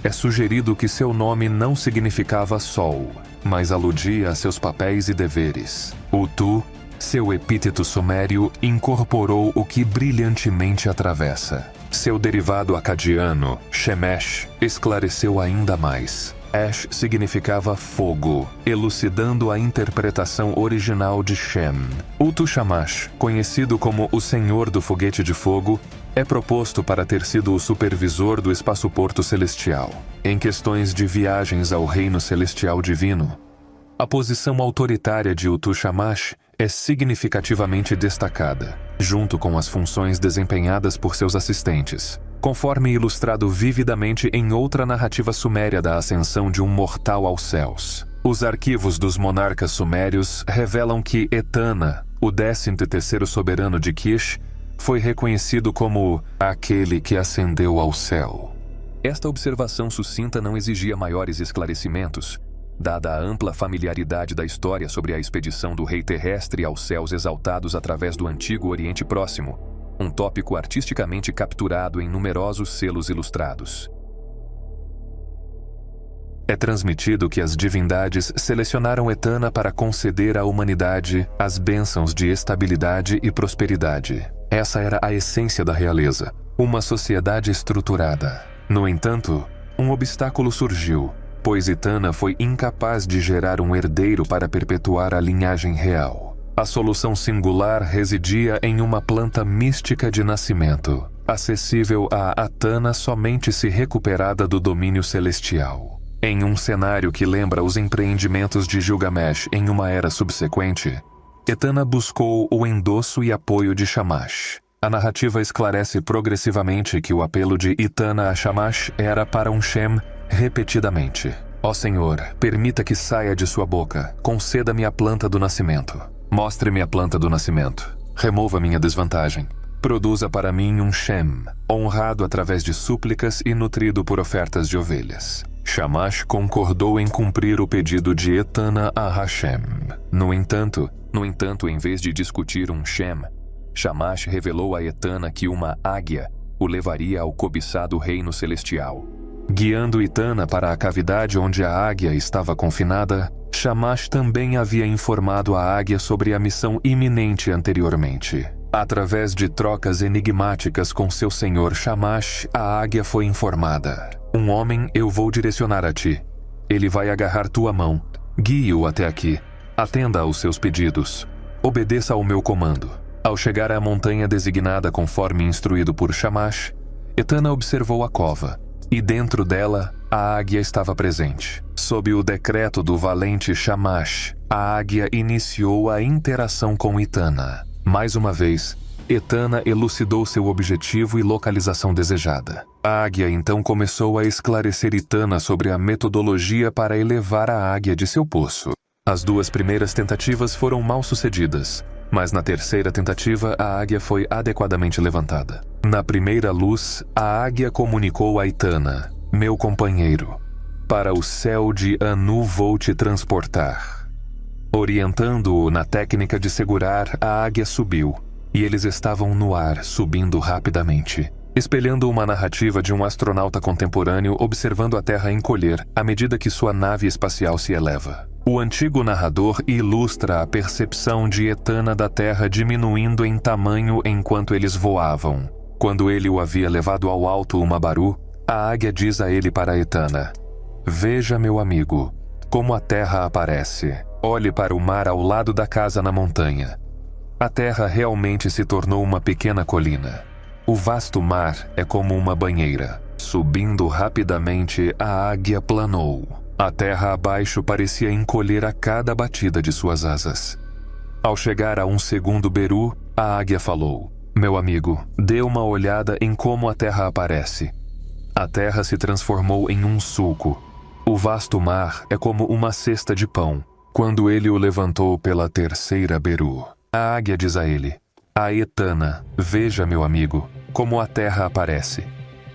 é sugerido que seu nome não significava Sol, mas aludia a seus papéis e deveres. Utu, seu epíteto sumério, incorporou o que brilhantemente atravessa. Seu derivado acadiano, Shemesh, esclareceu ainda mais. Ash significava fogo, elucidando a interpretação original de Shem. Utu-Shamash, conhecido como o Senhor do Foguete de Fogo, é proposto para ter sido o supervisor do espaçoporto celestial. Em questões de viagens ao reino celestial divino, a posição autoritária de Utu-Shamash é significativamente destacada, junto com as funções desempenhadas por seus assistentes, conforme ilustrado vividamente em outra narrativa suméria da ascensão de um mortal aos céus. Os arquivos dos monarcas sumérios revelam que Etana, o 13º soberano de Kish, foi reconhecido como aquele que ascendeu ao céu. Esta observação sucinta não exigia maiores esclarecimentos, dada a ampla familiaridade da história sobre a expedição do rei terrestre aos céus exaltados através do antigo Oriente Próximo, um tópico artisticamente capturado em numerosos selos ilustrados. É transmitido que as divindades selecionaram Etana para conceder à humanidade as bênçãos de estabilidade e prosperidade. Essa era a essência da realeza, uma sociedade estruturada. No entanto, um obstáculo surgiu, pois Etana foi incapaz de gerar um herdeiro para perpetuar a linhagem real. A solução singular residia em uma planta mística de nascimento, acessível a Atana somente se recuperada do domínio celestial. Em um cenário que lembra os empreendimentos de Gilgamesh em uma era subsequente, Etana buscou o endosso e apoio de Shamash. A narrativa esclarece progressivamente que o apelo de Etana a Shamash era para um Shem repetidamente. Ó Senhor, permita que saia de sua boca, conceda-me a planta do nascimento. Mostre-me a planta do nascimento. Remova minha desvantagem. Produza para mim um Shem, honrado através de súplicas e nutrido por ofertas de ovelhas. Shamash concordou em cumprir o pedido de Etana a Hashem. No entanto, em vez de discutir um Shem, Shamash revelou a Etana que uma águia o levaria ao cobiçado reino celestial. Guiando Etana para a cavidade onde a águia estava confinada, Shamash também havia informado a águia sobre a missão iminente anteriormente. Através de trocas enigmáticas com seu senhor Shamash, a águia foi informada. Um homem eu vou direcionar a ti. Ele vai agarrar tua mão. Guie-o até aqui. Atenda aos seus pedidos. Obedeça ao meu comando. Ao chegar à montanha designada conforme instruído por Shamash, Etana observou a cova. E dentro dela, a águia estava presente. Sob o decreto do valente Shamash, a águia iniciou a interação com Etana. Mais uma vez, Etana elucidou seu objetivo e localização desejada. A águia então começou a esclarecer Etana sobre a metodologia para elevar a águia de seu poço. As 2 primeiras tentativas foram mal sucedidas, Mas na terceira tentativa, a águia foi adequadamente levantada. Na primeira luz, a águia comunicou a Etana: meu companheiro, para o céu de Anu vou te transportar. Orientando-o na técnica de segurar, a águia subiu, e eles estavam no ar, subindo rapidamente, espelhando uma narrativa de um astronauta contemporâneo observando a Terra encolher à medida que sua nave espacial se eleva. O antigo narrador ilustra a percepção de Etana da Terra diminuindo em tamanho enquanto eles voavam. Quando ele o havia levado ao alto Umabaru, a águia diz a ele para Etana: veja, meu amigo, como a Terra aparece. Olhe para o mar ao lado da casa na montanha. A Terra realmente se tornou uma pequena colina. O vasto mar é como uma banheira. Subindo rapidamente, a águia planou. A terra abaixo parecia encolher a cada batida de suas asas. Ao chegar a um segundo beru, a águia falou: meu amigo, dê uma olhada em como a terra aparece. A terra se transformou em um sulco. O vasto mar é como uma cesta de pão. Quando ele o levantou pela terceira beru, a águia diz a ele: a Etana, veja, meu amigo, como a terra aparece.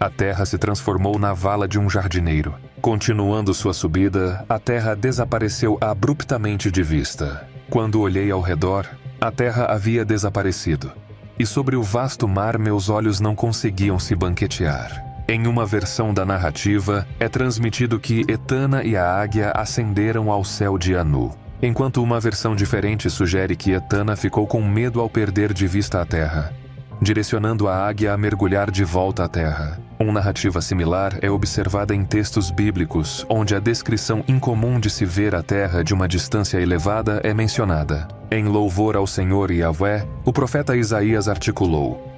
A terra se transformou na vala de um jardineiro. Continuando sua subida, a terra desapareceu abruptamente de vista. Quando olhei ao redor, a terra havia desaparecido. E sobre o vasto mar meus olhos não conseguiam se banquetear. Em uma versão da narrativa, é transmitido que Etana e a águia ascenderam ao céu de Anu, enquanto uma versão diferente sugere que Etana ficou com medo ao perder de vista a terra, direcionando a águia a mergulhar de volta à terra. Uma narrativa similar é observada em textos bíblicos, onde a descrição incomum de se ver a terra de uma distância elevada é mencionada. Em louvor ao Senhor Yahvé, o profeta Isaías articulou: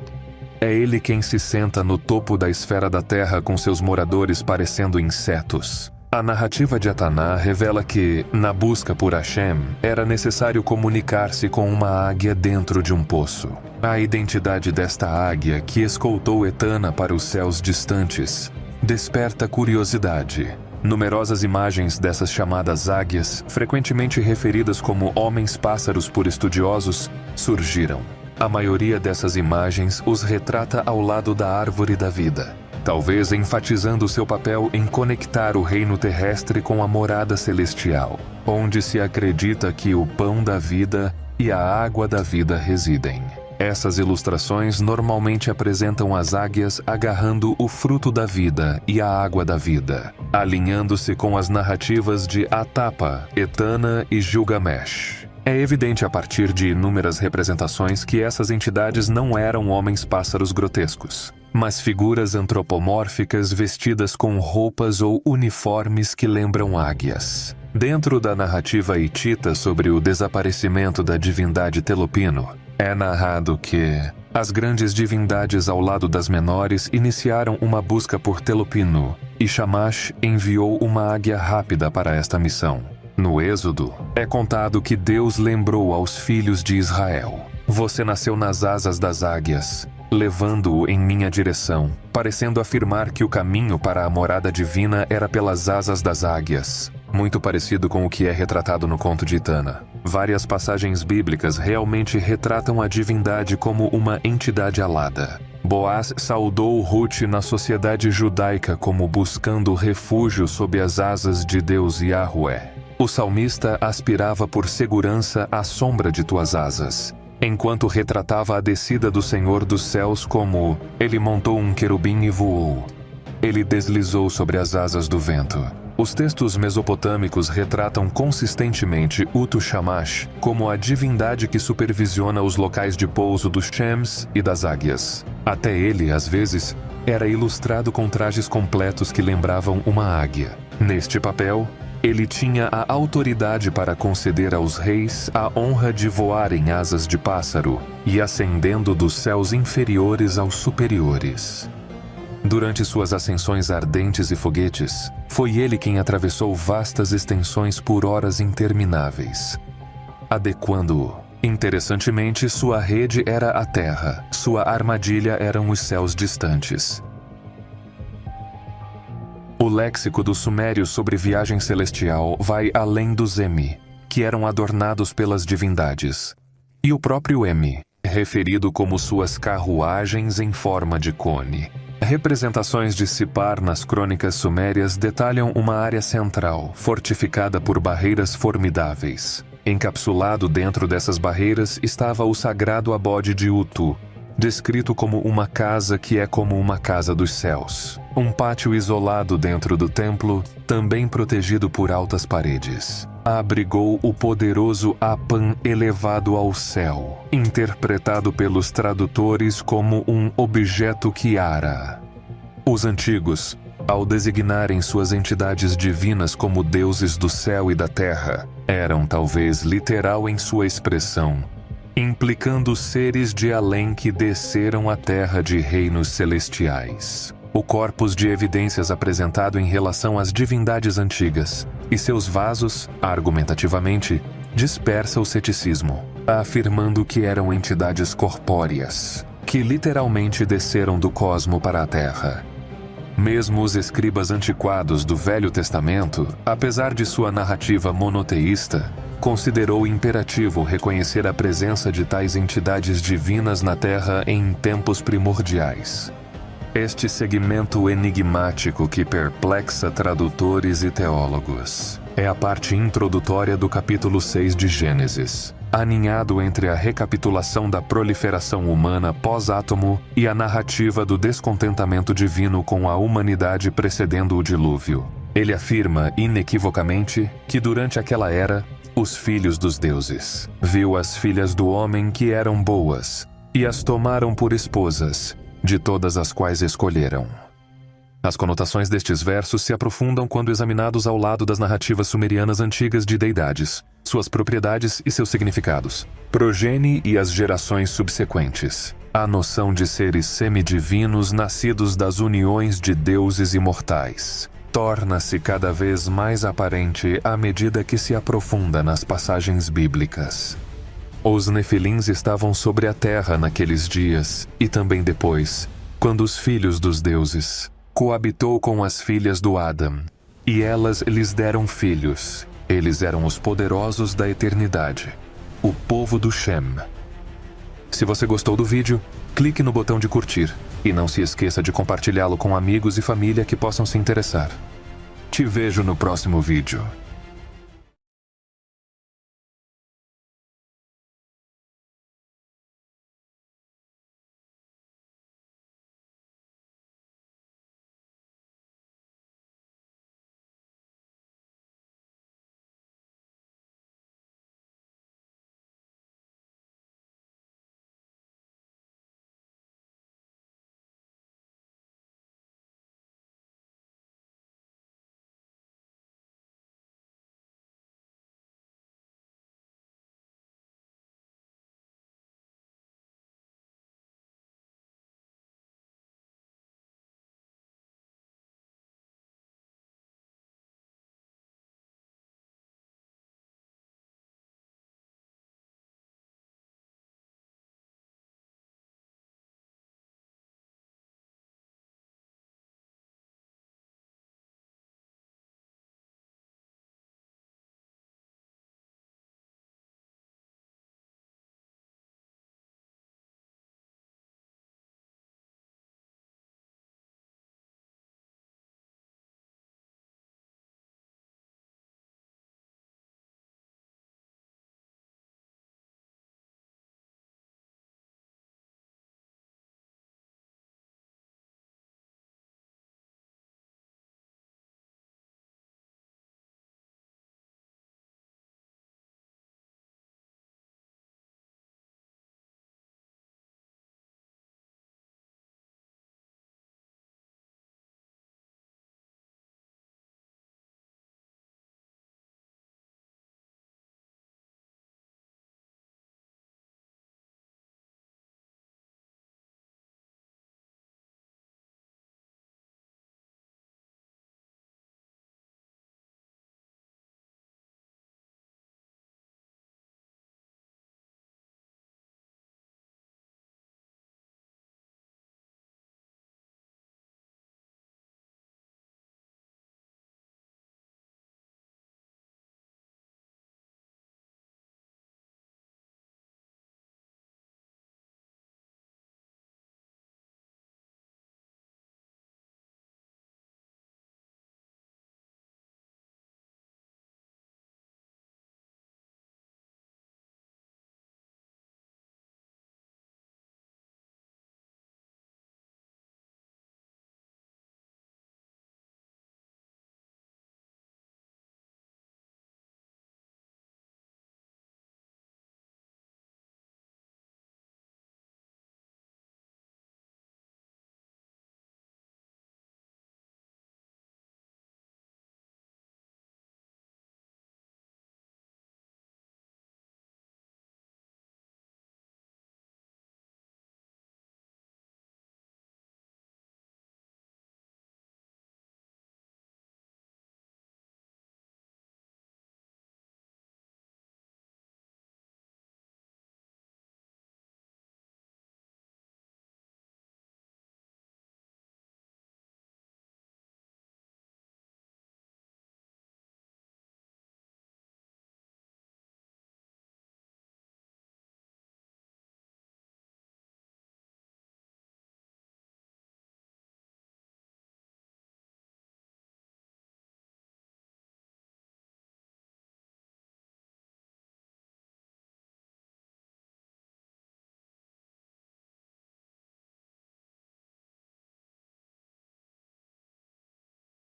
é ele quem se senta no topo da esfera da terra com seus moradores parecendo insetos. A narrativa de Ataná revela que, na busca por Hashem, era necessário comunicar-se com uma águia dentro de um poço. A identidade desta águia, que escoltou Etana para os céus distantes, desperta curiosidade. Numerosas imagens dessas chamadas águias, frequentemente referidas como homens-pássaros por estudiosos, surgiram. A maioria dessas imagens os retrata ao lado da árvore da vida, talvez enfatizando seu papel em conectar o reino terrestre com a morada celestial, onde se acredita que o pão da vida e a água da vida residem. Essas ilustrações normalmente apresentam as águias agarrando o fruto da vida e a água da vida, alinhando-se com as narrativas de Atapa, Etana e Gilgamesh. É evidente a partir de inúmeras representações que essas entidades não eram homens-pássaros grotescos, mas figuras antropomórficas vestidas com roupas ou uniformes que lembram águias. Dentro da narrativa hitita sobre o desaparecimento da divindade Telopino, é narrado que as grandes divindades ao lado das menores iniciaram uma busca por Telopino, e Shamash enviou uma águia rápida para esta missão. No Êxodo, é contado que Deus lembrou aos filhos de Israel: você nasceu nas asas das águias, levando-o em minha direção, parecendo afirmar que o caminho para a morada divina era pelas asas das águias. Muito parecido com o que é retratado no conto de Etana. Várias passagens bíblicas realmente retratam a divindade como uma entidade alada. Boaz saudou Ruth na sociedade judaica como buscando refúgio sob as asas de Deus Yahweh. O salmista aspirava por segurança à sombra de tuas asas, enquanto retratava a descida do Senhor dos céus como: ele montou um querubim e voou. Ele deslizou sobre as asas do vento. Os textos mesopotâmicos retratam consistentemente Utu Shamash como a divindade que supervisiona os locais de pouso dos Shems e das águias. Até ele, às vezes, era ilustrado com trajes completos que lembravam uma águia. Neste papel, ele tinha a autoridade para conceder aos reis a honra de voar em asas de pássaro e ascendendo dos céus inferiores aos superiores. Durante suas ascensões ardentes e foguetes, foi ele quem atravessou vastas extensões por horas intermináveis, adequando-o. Interessantemente, sua rede era a terra, sua armadilha eram os céus distantes. O léxico dos sumérios sobre viagem celestial vai além dos Emi, que eram adornados pelas divindades. e o próprio M, referido como suas carruagens em forma de cone. Representações de Sipar nas crônicas sumérias detalham uma área central, fortificada por barreiras formidáveis. Encapsulado dentro dessas barreiras estava o sagrado abode de Utu, descrito como uma casa que é como uma casa dos céus. Um pátio isolado dentro do templo, também protegido por altas paredes. Abrigou o poderoso Apan elevado ao céu, interpretado pelos tradutores como um objeto Kiara. Os antigos, ao designarem suas entidades divinas como deuses do céu e da terra, eram talvez literal em sua expressão, implicando seres de além que desceram à terra de reinos celestiais. O corpus de evidências apresentado em relação às divindades antigas e seus vasos, argumentativamente, dispersa o ceticismo, afirmando que eram entidades corpóreas, que literalmente desceram do cosmo para a terra. Mesmo os escribas antiquados do Velho Testamento, apesar de sua narrativa monoteísta, considerou imperativo reconhecer a presença de tais entidades divinas na Terra em tempos primordiais. Este segmento enigmático que perplexa tradutores e teólogos é a parte introdutória do capítulo 6 de Gênesis, aninhado entre a recapitulação da proliferação humana pós-átomo e a narrativa do descontentamento divino com a humanidade precedendo o dilúvio. Ele afirma inequivocamente que durante aquela era, os filhos dos deuses viu as filhas do homem que eram boas e as tomaram por esposas, de todas as quais escolheram. As conotações destes versos se aprofundam quando examinados ao lado das narrativas sumerianas antigas de deidades, suas propriedades e seus significados, progenie e as gerações subsequentes. A noção de seres semidivinos nascidos das uniões de deuses imortais torna-se cada vez mais aparente à medida que se aprofunda nas passagens bíblicas. Os nefilins estavam sobre a terra naqueles dias e também depois, quando os filhos dos deuses coabitou com as filhas do Adam, e elas lhes deram filhos. Eles eram os poderosos da eternidade, o povo do Shem. Se você gostou do vídeo, clique no botão de curtir e não se esqueça de compartilhá-lo com amigos e família que possam se interessar. Te vejo no próximo vídeo.